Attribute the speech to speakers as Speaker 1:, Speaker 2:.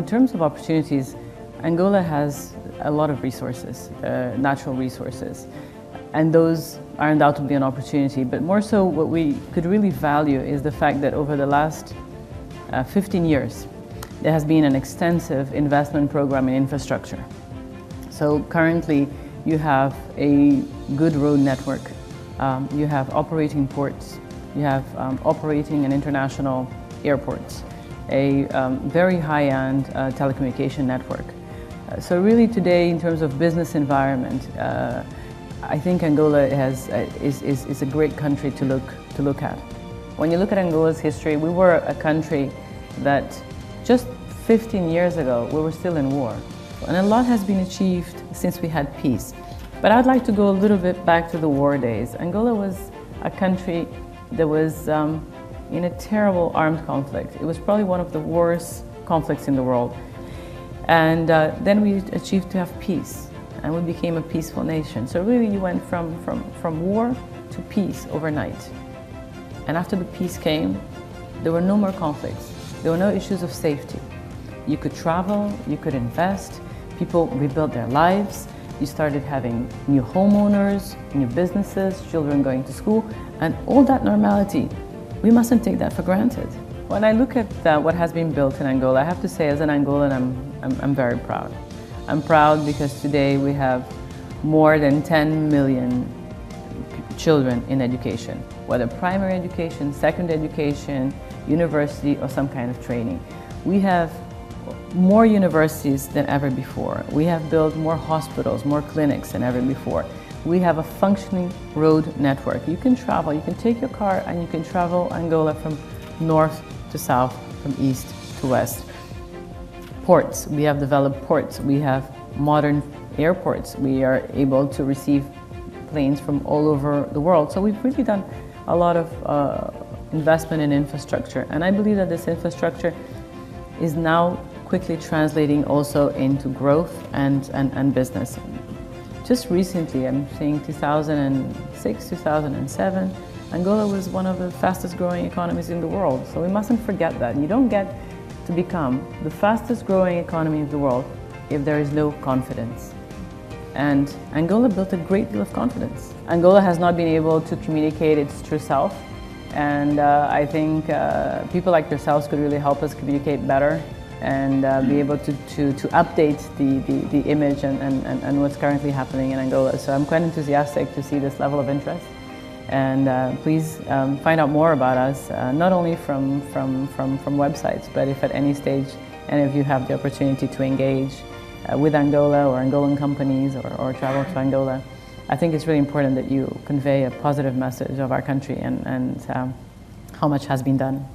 Speaker 1: terms of opportunities, Angola has a lot of resources, natural resources, and those are undoubtedly an opportunity. But more so, what we could really value is the fact that over the last 15 years, there has been an extensive investment program in infrastructure. So currently, you have a good road network, you have operating ports, you have operating and international airports, a very high-end telecommunication network. So really today, in terms of business environment, I think Angola is a great country to look at. When you look at Angola's history, we were a country that just 15 years ago, we were still in war. And a lot has been achieved since we had peace. But I'd like to go a little bit back to the war days. Angola was a country that was in a terrible armed conflict. It was probably one of the worst conflicts in the world. And then we achieved to have peace, and we became a peaceful nation. So really you went from war to peace overnight. And after the peace came, there were no more conflicts. There were no issues of safety. You could travel, you could invest, people rebuilt their lives, you started having new homeowners, new businesses, children going to school, and all that normality, we mustn't take that for granted. When I look at what has been built in Angola, I have to say as an Angolan, I'm very proud. I'm proud because today we have more than 10 million children in education, whether primary education, secondary education, university, or some kind of training. We have more universities than ever before. We have built more hospitals, more clinics than ever before. We have a functioning road network. You can travel, you can take your car and you can travel Angola from north to south, from east to west. Ports, we have developed ports. We have modern airports. We are able to receive planes from all over the world. So we've really done a lot of investment in infrastructure. And I believe that this infrastructure is now quickly translating also into growth and business. Just recently, I'm saying 2006, 2007, Angola was one of the fastest growing economies in the world. So we mustn't forget that. You don't get to become the fastest growing economy of the world if there is no confidence. And Angola built a great deal of confidence. Angola has not been able to communicate its true self. And I think people like yourselves could really help us communicate better and be able to update the image and what's currently happening in Angola. So I'm quite enthusiastic to see this level of interest. And please find out more about us, not only from websites, but if at any stage any of you have the opportunity to engage with Angola or Angolan companies or travel to Angola, I think it's really important that you convey a positive message of our country and how much has been done.